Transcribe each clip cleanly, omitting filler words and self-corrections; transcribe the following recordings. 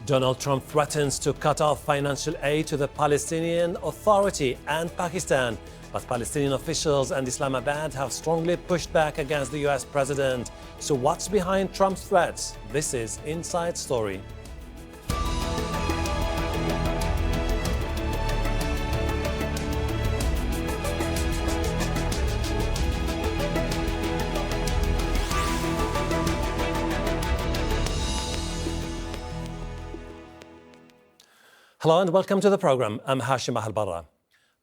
Donald Trump threatens to cut off financial aid to the Palestinian Authority and Pakistan, but Palestinian officials and Islamabad have strongly pushed back against the US president. So what's behind Trump's threats? This is Inside Story. Hello and welcome to the program. I'm Hashim Al-Barra.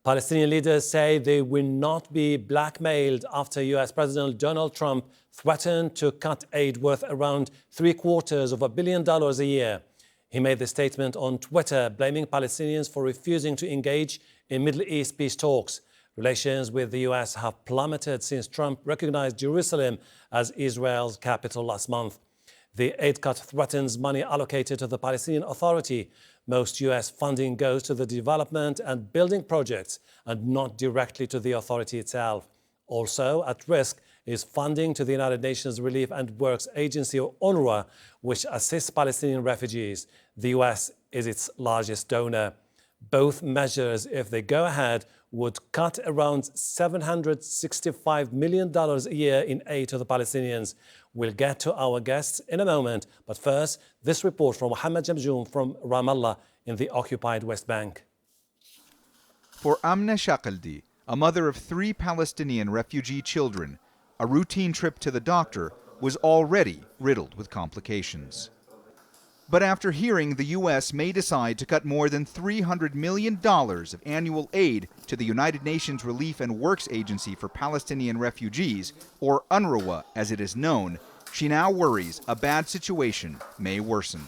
Palestinian leaders say they will not be blackmailed after US President Donald Trump threatened to cut aid worth around $750 million a year. He made the statement on Twitter, blaming Palestinians for refusing to engage in Middle East peace talks. Relations with the US have plummeted since Trump recognized Jerusalem as Israel's capital last month. The aid cut threatens money allocated to the Palestinian Authority. Most US funding goes to the development and building projects and not directly to the authority itself. Also at risk is funding to the United Nations Relief and Works Agency, or UNRWA, which assists Palestinian refugees. The US is its largest donor. Both measures, if they go ahead, would cut around $765 million a year in aid to the Palestinians. We'll get to our guests in a moment, but first, this report from Mohammed Jamjoom from Ramallah in the occupied West Bank. For Amna Shakaldi, a mother of 3 Palestinian refugee children, a routine trip to the doctor was already riddled with complications. But after hearing the U.S. may decide to cut more than $300 million of annual aid to the United Nations Relief and Works Agency for Palestinian Refugees, or UNRWA as it is known, she now worries a bad situation may worsen.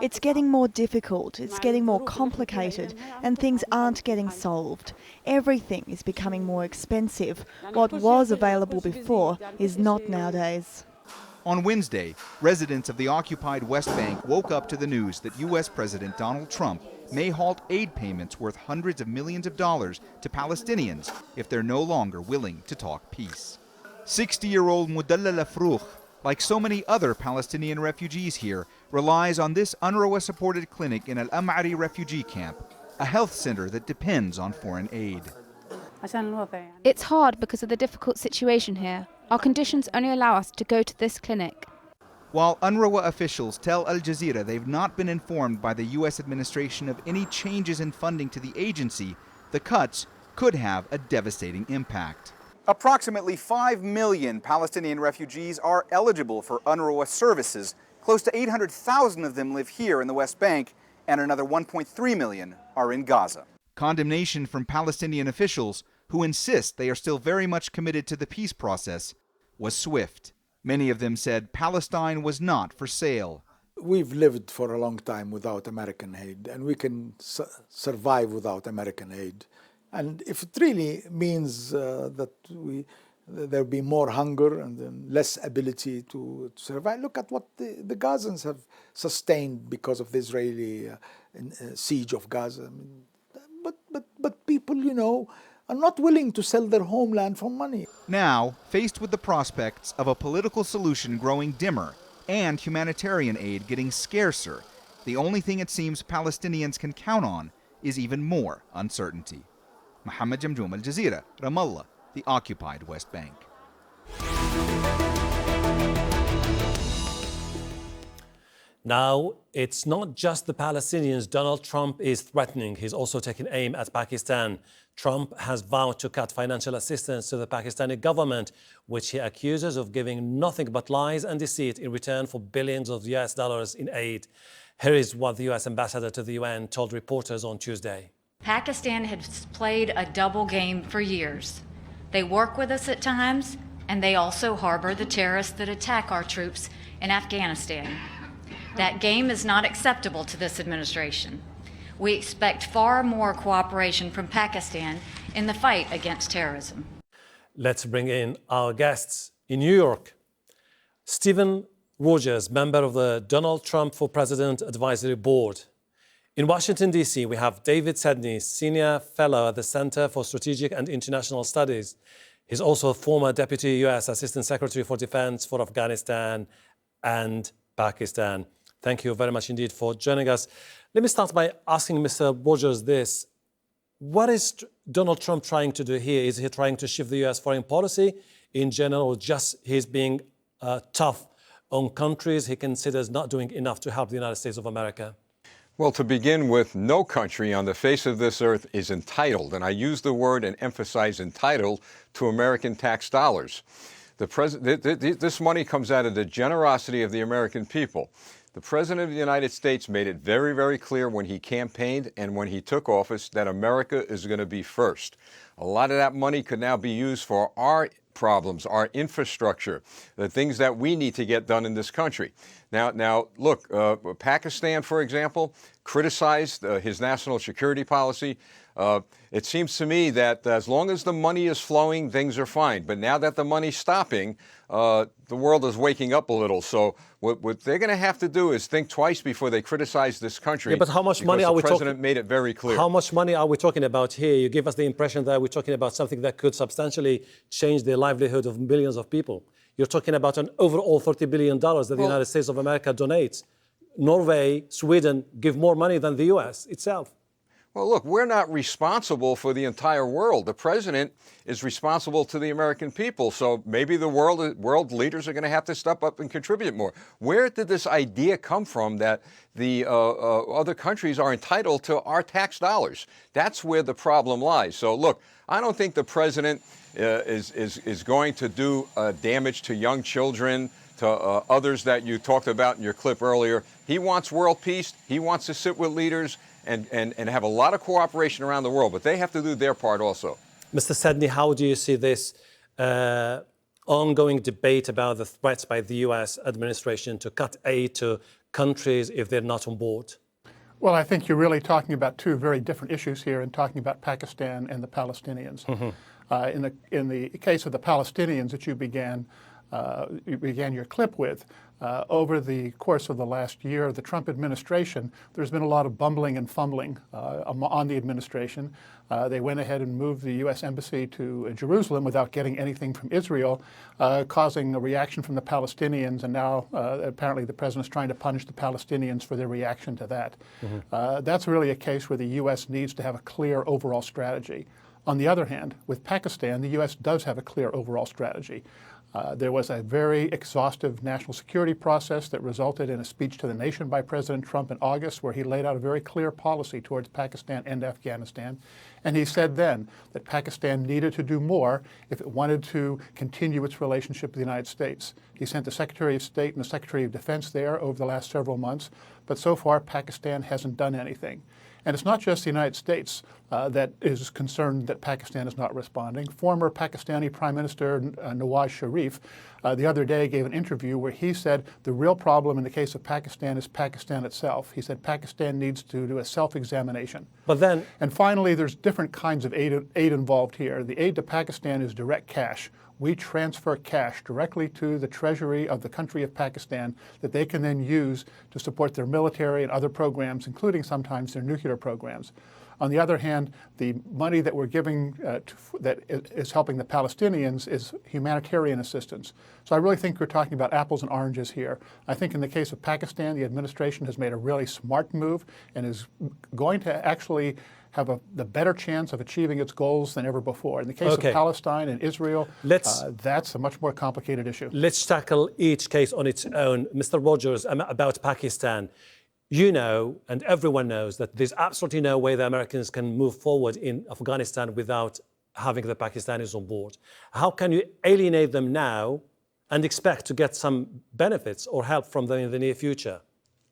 It's getting more difficult, it's getting more complicated, and things aren't getting solved. Everything is becoming more expensive. What was available before is not nowadays. On Wednesday, residents of the occupied West Bank woke up to the news that U.S. President Donald Trump may halt aid payments worth hundreds of millions of dollars to Palestinians if they're no longer willing to talk peace. 60-year-old Mudallala Frouch, like so many other Palestinian refugees here, relies on this UNRWA-supported clinic in Al-Am'ari refugee camp, a health center that depends on foreign aid. It's hard because of the difficult situation here. Our conditions only allow us to go to this clinic. While UNRWA officials tell Al Jazeera they've not been informed by the U.S. administration of any changes in funding to the agency, the cuts could have a devastating impact. Approximately 5 million Palestinian refugees are eligible for UNRWA services. Close to 800,000 of them live here in the West Bank, and another 1.3 million are in Gaza. Condemnation from Palestinian officials, who insist they are still very much committed to the peace process, was swift. Many of them said Palestine was not for sale. We've lived for a long time without American aid, and we can survive without American aid. And if it really means that there'll be more hunger and less ability to survive, look at what the Gazans have sustained because of the Israeli siege of Gaza. But people, are not willing to sell their homeland for money. Now, faced with the prospects of a political solution growing dimmer and humanitarian aid getting scarcer, the only thing it seems Palestinians can count on is even more uncertainty. Mohammed Jamjoom, Al Jazeera, Ramallah, the occupied West Bank. Now, it's not just the Palestinians Donald Trump is threatening. He's also taking aim at Pakistan. Trump has vowed to cut financial assistance to the Pakistani government, which he accuses of giving nothing but lies and deceit in return for billions of US dollars in aid. Here is what the US ambassador to the UN told reporters on Tuesday. Pakistan has played a double game for years. They work with us at times, and they also harbor the terrorists that attack our troops in Afghanistan. That game is not acceptable to this administration. We expect far more cooperation from Pakistan in the fight against terrorism. Let's bring in our guests. In New York, Stephen Rogers, member of the Donald Trump for President Advisory Board. In Washington, D.C., we have David Sedney, Senior Fellow at the Center for Strategic and International Studies. He's also a former Deputy U.S. Assistant Secretary for Defense for Afghanistan and Pakistan. Thank you very much indeed for joining us. Let me start by asking Mr. Rogers this. What is Donald Trump trying to do here? Is he trying to shift the U.S. foreign policy in general, or just he's being tough on countries he considers not doing enough to help the United States of America? Well, to begin with, no country on the face of this earth is entitled, and I use the word and emphasize entitled, to American tax dollars. This money comes out of the generosity of the American people. The President of the United States made it very, very clear when he campaigned and when he took office that America is going to be first. A lot of that money could now be used for our problems, our infrastructure, the things that we need to get done in this country. Now, look, Pakistan, for example, criticized his national security policy. It seems to me that as long as the money is flowing, things are fine. But now that the money's stopping, the world is waking up a little. So what they're going to have to do is think twice before they criticize this country. Yeah, but how much money are we talking? The president made it very clear. How much money are we talking about here? You give us the impression that we're talking about something that could substantially change the livelihood of millions of people. You're talking about an overall $30 billion that the United States of America donates. Norway, Sweden give more money than the U.S. itself. Well, look, we're not responsible for the entire world. The president is responsible to the American people. So maybe the world leaders are going to have to step up and contribute more. Where did this idea come from that the other countries are entitled to our tax dollars? That's where the problem lies. So look, I don't think the president is going to do damage to young children, to others that you talked about in your clip earlier. He wants world peace. He wants to sit with leaders and have a lot of cooperation around the world, but they have to do their part also. Mr. Sedney, how do you see this ongoing debate about the threats by the U.S. administration to cut aid to countries if they're not on board? Well, I think you're really talking about two very different issues here and talking about Pakistan and the Palestinians. Mm-hmm. In the case of the Palestinians that you began your clip with, over the course of the last year of the Trump administration, there's been a lot of bumbling and fumbling on the administration. They went ahead and moved the U.S. Embassy to Jerusalem without getting anything from Israel, causing a reaction from the Palestinians, and now apparently the president's trying to punish the Palestinians for their reaction to that. Mm-hmm. That's really a case where the U.S. needs to have a clear overall strategy. On the other hand, with Pakistan, the U.S. does have a clear overall strategy. There was a very exhaustive national security process that resulted in a speech to the nation by President Trump in August, where he laid out a very clear policy towards Pakistan and Afghanistan. And he said then that Pakistan needed to do more if it wanted to continue its relationship with the United States. He sent the Secretary of State and the Secretary of Defense there over the last several months, but so far Pakistan hasn't done anything. And it's not just the United States that is concerned that Pakistan is not responding. Former Pakistani Prime Minister Nawaz Sharif the other day gave an interview where he said the real problem in the case of Pakistan is Pakistan itself. He said Pakistan needs to do a self-examination. But then, and finally, there's different kinds of aid involved here. The aid to Pakistan is direct cash. We transfer cash directly to the treasury of the country of Pakistan that they can then use to support their military and other programs, including sometimes their nuclear programs. On the other hand, the money that we're giving that is helping the Palestinians is humanitarian assistance. So I really think we're talking about apples and oranges here. I think in the case of Pakistan, the administration has made a really smart move and is going to actually have the better chance of achieving its goals than ever before. In the case of Palestine and Israel, that's a much more complicated issue. Let's tackle each case on its own. Mr. Rogers, about Pakistan. You know, and everyone knows, that there's absolutely no way the Americans can move forward in Afghanistan without having the Pakistanis on board. How can you alienate them now and expect to get some benefits or help from them in the near future?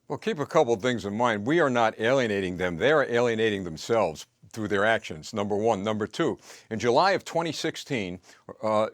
Well, keep a couple of things in mind. We are not alienating them. They are alienating themselves through their actions, number one. Number two, in July of 2016,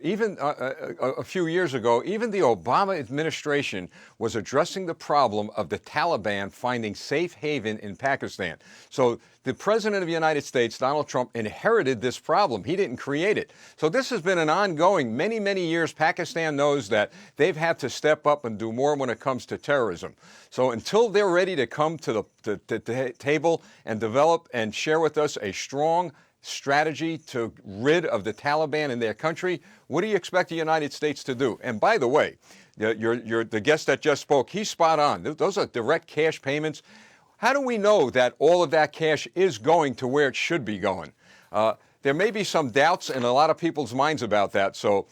even a few years ago, even the Obama administration was addressing the problem of the Taliban finding safe haven in Pakistan. So the President of the United States, Donald Trump, inherited this problem. He didn't create it. So this has been an ongoing, many, many years. Pakistan knows that they've had to step up and do more when it comes to terrorism. So until they're ready to come to the table and develop and share with us a strong strategy to rid of the Taliban in their country, what do you expect the United States to do? And by the way, the guest that just spoke, he's spot on. Those are direct cash payments. How do we know that all of that cash is going to where it should be going? There may be some doubts in a lot of people's minds about that. So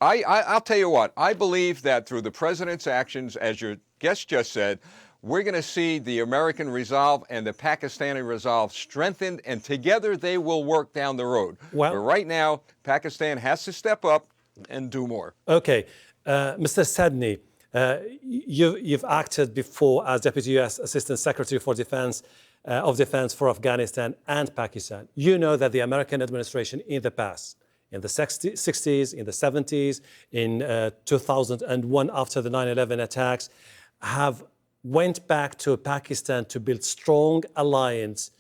I'll tell you what, I believe that through the president's actions, as your guest just said, we're going to see the American resolve and the Pakistani resolve strengthened, and together they will work down the road. Well, but right now, Pakistan has to step up and do more. Okay. Mr. Sadni, you've acted before as Deputy U.S. Assistant Secretary for Defense for Afghanistan and Pakistan. You know that the American administration in the past, in the 60s, in the 70s, in 2001 after the 9/11 attacks, have went back to Pakistan to build strong alliance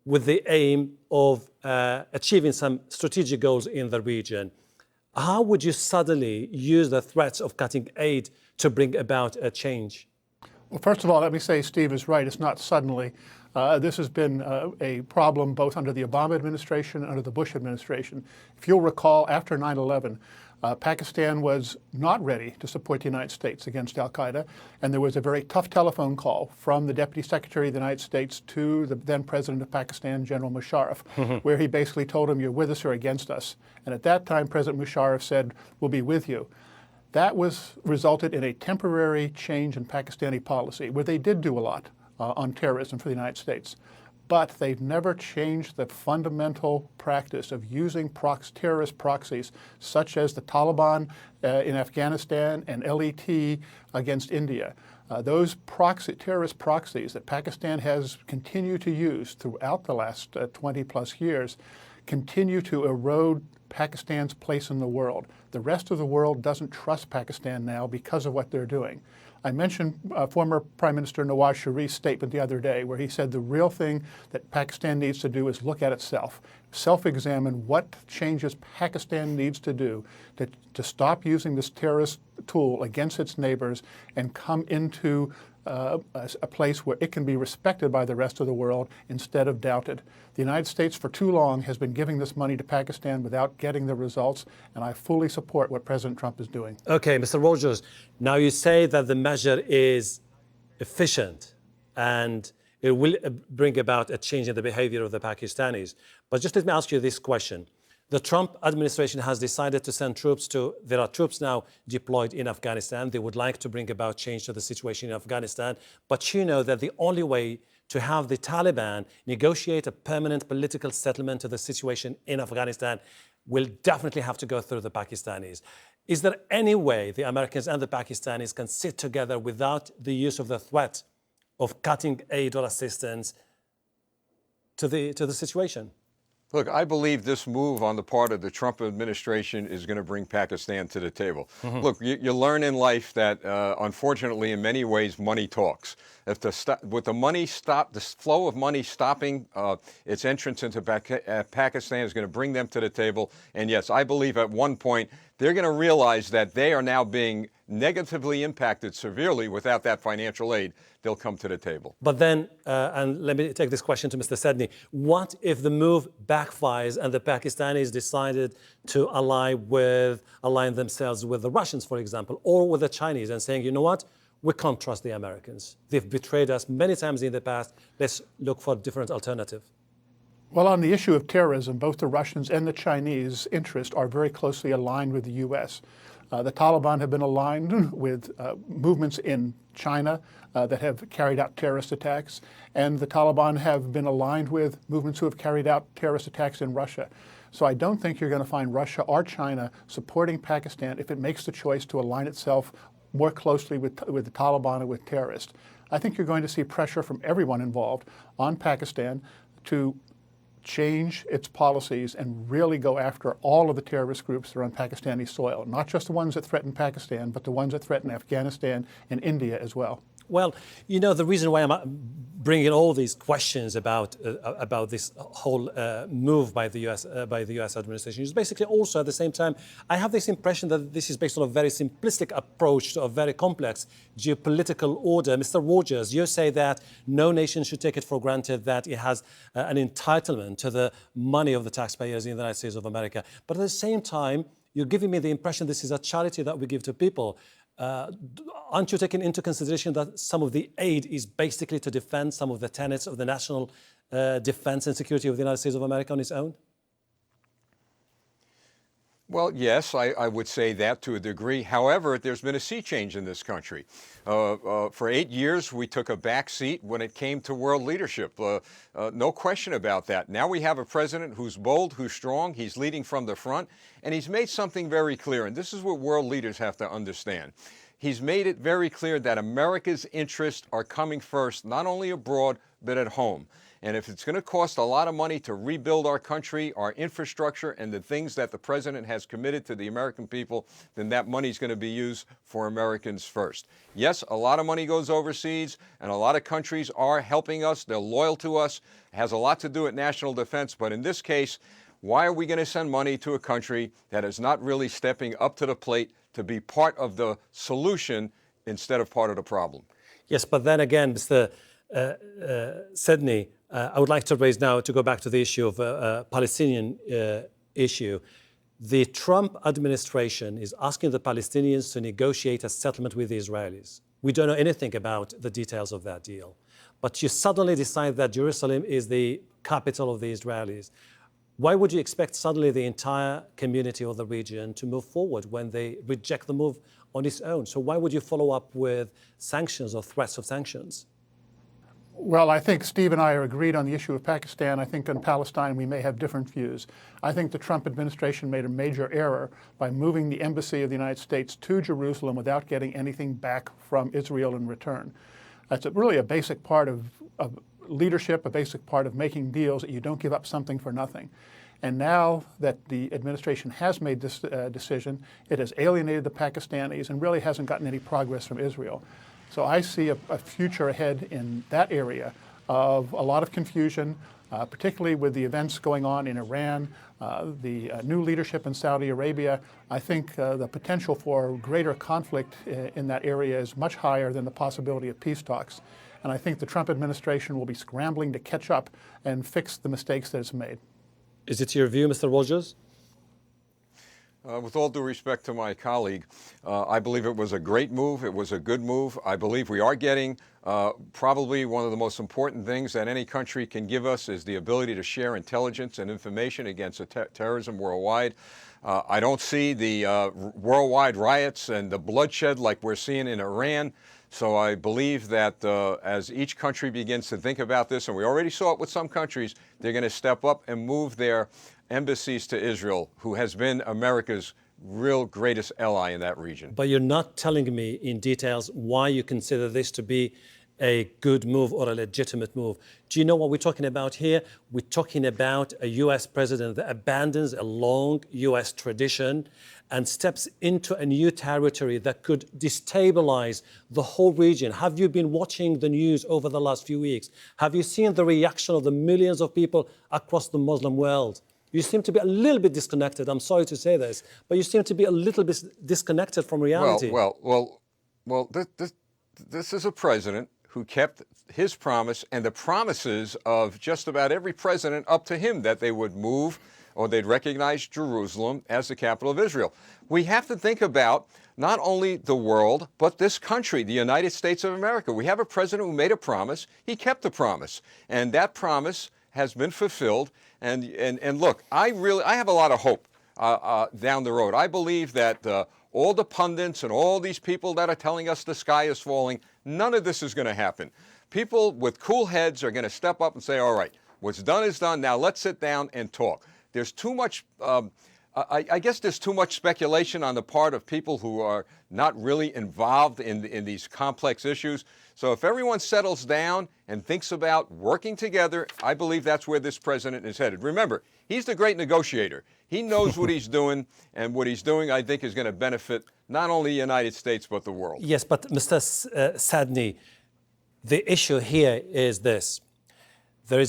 with the aim of achieving some strategic goals in the region. How would you suddenly use the threats of cutting aid to bring about a change? Well, first of all, let me say Steve is right. It's not suddenly. This has been a problem both under the Obama administration and under the Bush administration. If you'll recall, after 9/11, Pakistan was not ready to support the United States against al-Qaeda, and there was a very tough telephone call from the Deputy Secretary of the United States to the then President of Pakistan, General Musharraf, where he basically told him, you're with us or against us. And at that time, President Musharraf said, we'll be with you. That resulted in a temporary change in Pakistani policy, where they did do a lot on terrorism for the United States. But they've never changed the fundamental practice of using terrorist proxies, such as the Taliban in Afghanistan and LET against India. Those terrorist proxies that Pakistan has continued to use throughout the last 20 plus years continue to erode Pakistan's place in the world. The rest of the world doesn't trust Pakistan now because of what they're doing. I mentioned former Prime Minister Nawaz Sharif's statement the other day where he said the real thing that Pakistan needs to do is look at itself, self-examine what changes Pakistan needs to do to stop using this terrorist tool against its neighbors and come into a place where it can be respected by the rest of the world instead of doubted. The United States for too long has been giving this money to Pakistan without getting the results, and I fully support what President Trump is doing. Okay, Mr. Rogers, now you say that the measure is efficient and it will bring about a change in the behavior of the Pakistanis. But just let me ask you this question. The Trump administration has decided to send troops there are troops now deployed in Afghanistan. They would like to bring about change to the situation in Afghanistan. But you know that the only way to have the Taliban negotiate a permanent political settlement to the situation in Afghanistan will definitely have to go through the Pakistanis. Is there any way the Americans and the Pakistanis can sit together without the use of the threat of cutting aid or assistance to the situation? Look, I believe this move on the part of the Trump administration is going to bring Pakistan to the table. Look, you learn in life that, unfortunately, in many ways, money talks. If the flow of money stopping its entrance into Pakistan is going to bring them to the table. And yes, I believe at one point they're going to realize that they are now being negatively impacted severely without that financial aid. They'll come to the table. But then, and let me take this question to Mr. Sadni, what if the move backfires and the Pakistanis decided to align themselves with the Russians, for example, or with the Chinese and saying, you know what, we can't trust the Americans. They've betrayed us many times in the past. Let's look for a different alternative. Well, on the issue of terrorism, both the Russians and the Chinese interests are very closely aligned with the U.S. The Taliban have been aligned with movements in China that have carried out terrorist attacks, and the Taliban have been aligned with movements who have carried out terrorist attacks in Russia. So I don't think you're going to find Russia or China supporting Pakistan if it makes the choice to align itself more closely with the Taliban and with terrorists. I think you're going to see pressure from everyone involved on Pakistan to change its policies and really go after all of the terrorist groups that are on Pakistani soil, not just the ones that threaten Pakistan, but the ones that threaten Afghanistan and India as well. Well, you know, the reason why I'm bringing all these questions about this whole move by the U.S. administration is basically also at the same time, I have this impression that this is based on a very simplistic approach to a very complex geopolitical order. Mr. Rogers, you say that no nation should take it for granted that it has an entitlement to the money of the taxpayers in the United States of America. But at the same time, You're giving me the impression this is a charity that we give to people. Aren't you taking into consideration that some of the aid is basically to defend some of the tenets of the national defense and security of the United States of America on its own? Well, yes, I would say that to a degree. However, there's been a sea change in this country. For 8 years, we took a back seat when it came to world leadership. No question about that. Now we have a president who's bold, who's strong, he's leading from the front, and he's made something very clear, and this is what world leaders have to understand. He's made it very clear that America's interests are coming first, not only abroad, but at home. And if it's going to cost a lot of money to rebuild our country, our infrastructure, and the things that the president has committed to the American people, then that money is going to be used for Americans first. Yes, a lot of money goes overseas, and a lot of countries are helping us. They're loyal to us. It has a lot to do with national defense. But in this case, why are we going to send money to a country that is not really stepping up to the plate to be part of the solution instead of part of the problem? Yes, but then again, Mr. Sidney, I would like to raise now, to go back to the issue of Palestinian issue. The Trump administration is asking the Palestinians to negotiate a settlement with the Israelis. We don't know anything about the details of that deal. But you suddenly decide that Jerusalem is the capital of the Israelis. Why would you expect suddenly the entire community of the region to move forward when they reject the move on its own? So why would you follow up with sanctions or threats of sanctions? Well, I think Steve and I are agreed on the issue of Pakistan. I think on Palestine we may have different views. I think the Trump administration made a major error by moving the embassy of the United States to Jerusalem without getting anything back from Israel in return. That's really a basic part of leadership, a basic part of making deals, that you don't give up something for nothing. And now that the administration has made this decision, it has alienated the Pakistanis and really hasn't gotten any progress from Israel. So I see a future ahead in that area of a lot of confusion, particularly with the events going on in Iran, the new leadership in Saudi Arabia. I think the potential for greater conflict in that area is much higher than the possibility of peace talks. And I think the Trump administration will be scrambling to catch up and fix the mistakes that it's made. Is it your view, Mr. Rogers? With all due respect to my colleague, I believe it was a great move. It was a good move. I believe we are getting probably one of the most important things that any country can give us is the ability to share intelligence and information against terrorism worldwide. I don't see the worldwide riots and the bloodshed like we're seeing in Iran. So I believe that as each country begins to think about this, and we already saw it with some countries, they're going to step up and move their embassies to Israel, who has been America's real greatest ally in that region. But you're not telling me in details why you consider this to be a good move or a legitimate move. Do you know what we're talking about here? We're talking about a U.S. president that abandons a long U.S. tradition and steps into a new territory that could destabilize the whole region. Have you been watching the news over the last few weeks? Have you seen the reaction of the millions of people across the Muslim world? You seem to be a little bit disconnected. I'm sorry to say this, but you seem to be a little bit disconnected from reality. Well, this is a president who kept his promise and the promises of just about every president up to him that they would move or they'd recognize Jerusalem as the capital of Israel. We have to think about not only the world, but this country, the United States of America. We have a president who made a promise. He kept the promise, and that promise has been fulfilled. And look, I have a lot of hope down the road. I believe that all the pundits and all these people that are telling us the sky is falling, none of this is going to happen. People with cool heads are going to step up and say, all right, what's done is done. Now let's sit down and talk. There's too much, I guess there's too much speculation on the part of people who are not really involved in these complex issues. So if everyone settles down and thinks about working together, I believe that's where this president is headed. Remember, he's the great negotiator. He knows what he's doing, and what he's doing, I think, is going to benefit not only the United States, but the world. Yes, but Mr. Sadni, the issue here is this. On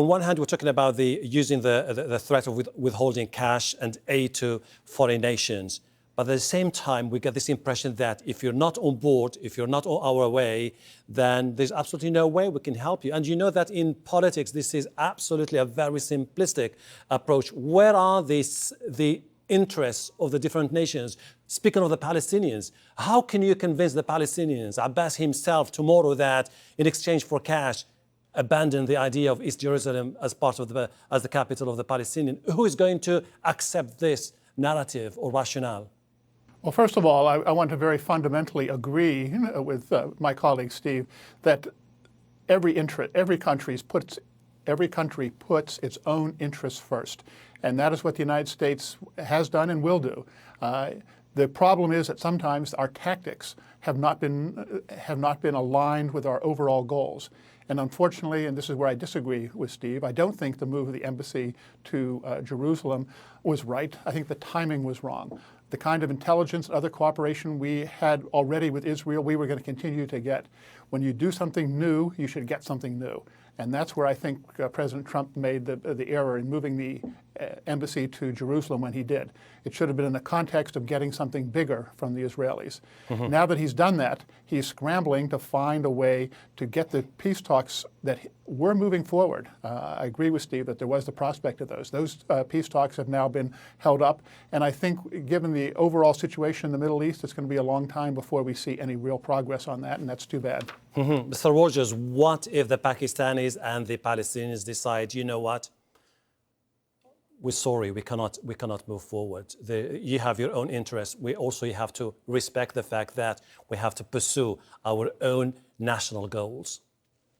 one hand, we're talking about using the threat of withholding cash and aid to foreign nations. But at the same time, we get this impression that if you're not on board, if you're not on our way, then there's absolutely no way we can help you. And you know that in politics, this is absolutely a very simplistic approach. Where are the interests of the different nations? Speaking of the Palestinians, how can you convince the Palestinians, Abbas himself, tomorrow that in exchange for cash, abandon the idea of East Jerusalem as part of as the capital of the Palestinian? Who is going to accept this narrative or rationale? Well, first of all, I want to very fundamentally agree with my colleague Steve that every country puts its own interests first, and that is what the United States has done and will do. The problem is that sometimes our tactics have not been aligned with our overall goals. And unfortunately, and this is where I disagree with Steve, I don't think the move of the embassy to Jerusalem was right. I think the timing was wrong. The kind of intelligence and other cooperation we had already with Israel, we were going to continue to get. When you do something new, you should get something new. And that's where I think President Trump made the error in moving the embassy to Jerusalem when he did. It should have been in the context of getting something bigger from the Israelis. Mm-hmm. Now that he's done that, he's scrambling to find a way to get the peace talks that were moving forward. I agree with Steve that there was the prospect of those. Those peace talks have now been held up, and I think given the overall situation in the Middle East, it's going to be a long time before we see any real progress on that, and that's too bad. Mm-hmm. Mr. Rogers, what if the Pakistanis and the Palestinians decide, you know what, we're sorry, we cannot move forward. You have your own interests. We also have to respect the fact that we have to pursue our own national goals.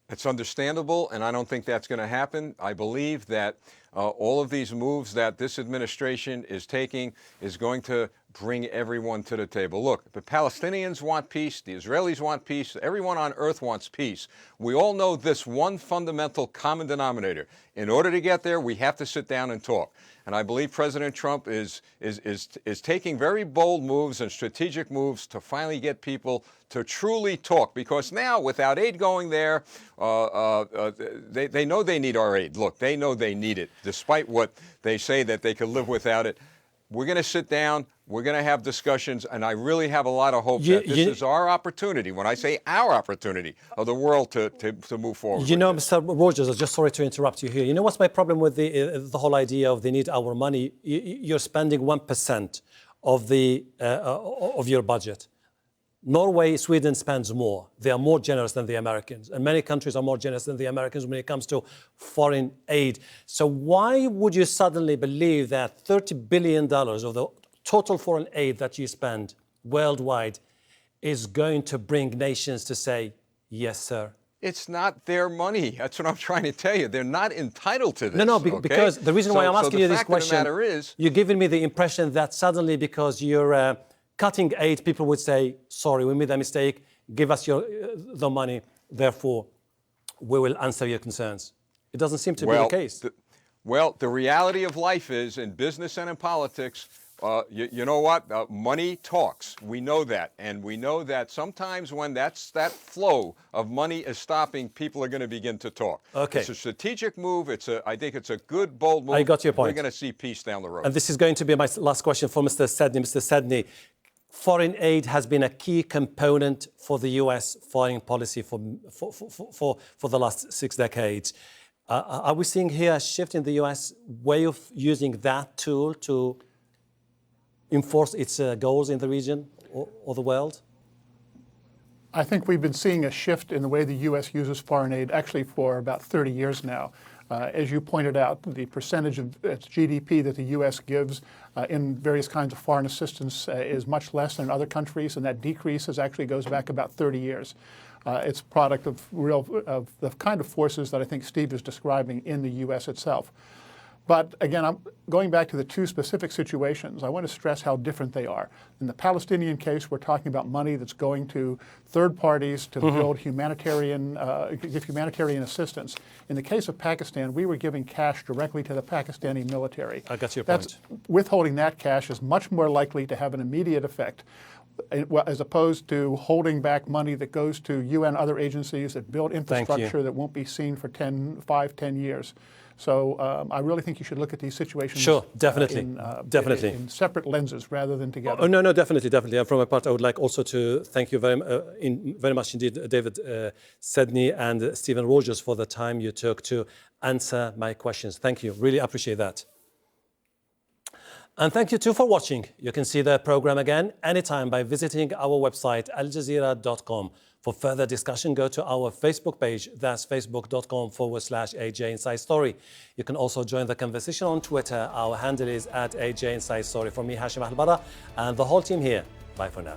It's understandable, and I don't think that's going to happen. I believe that all of these moves that this administration is taking is going to bring everyone to the table. Look, the Palestinians want peace, the Israelis want peace, everyone on earth wants peace. We all know this one fundamental common denominator. In order to get there, we have to sit down and talk. And I believe President Trump is taking very bold moves and strategic moves to finally get people to truly talk. Because now, without aid going there, they know they need our aid. Look, they know they need it, despite what they say that they could live without it. We're going to sit down, we're going to have discussions, and I really have a lot of hope that this is our opportunity, when I say our opportunity, of the world to move forward. You know, Mr. Rogers, I'm just sorry to interrupt you here. You know what's my problem with the whole idea of they need our money? You're spending 1% of your budget. Norway, Sweden spends more. They are more generous than the Americans. And many countries are more generous than the Americans when it comes to foreign aid. So why would you suddenly believe that $30 billion of the total foreign aid that you spend worldwide is going to bring nations to say, yes, sir? It's not their money. That's what I'm trying to tell you. They're not entitled to this. No, because the reason why I'm asking you this question, you're giving me the impression that suddenly because you're cutting aid, people would say, sorry, we made a mistake, give us the money, therefore we will answer your concerns. It doesn't seem to be the case. The reality of life is, in business and in politics, you know what? Money talks. We know that. And we know that sometimes when that flow of money is stopping, people are going to begin to talk. Okay. It's a strategic move. I think it's a good, bold move. I got your point. We're going to see peace down the road. And this is going to be my last question for Mr. Sedney. Mr. Sedney, foreign aid has been a key component for the U.S. foreign policy for the last 6 decades. Are we seeing here a shift in the U.S. way of using that tool to enforce its goals in the region or the world? I think we've been seeing a shift in the way the U.S. uses foreign aid actually for about 30 years now. As you pointed out, the percentage of its GDP that the U.S. gives in various kinds of foreign assistance is much less than in other countries, and that decrease actually goes back about 30 years. It's a product of the kind of forces that I think Steve is describing in the U.S. itself. But again, I'm going back to the two specific situations. I want to stress how different they are. In the Palestinian case, we're talking about money that's going to third parties to build give humanitarian assistance. In the case of Pakistan, we were giving cash directly to the Pakistani military. I got your point. Withholding that cash is much more likely to have an immediate effect. as opposed to holding back money that goes to UN other agencies that build infrastructure that won't be seen for 5, 10 years. So I really think you should look at these situations sure, definitely, in separate lenses rather than together. Oh, no, definitely. And from my part, I would like also to thank you very much indeed, David Sedney and Stephen Rogers, for the time you took to answer my questions. Thank you. Really appreciate that. And thank you too for watching. You can see the program again anytime by visiting our website, aljazeera.com. For further discussion, go to our Facebook page. That's facebook.com/AJ Inside Story. You can also join the conversation on Twitter. Our handle is @AJ Inside Story. From me, Hashim Al-Barra, and the whole team here. Bye for now.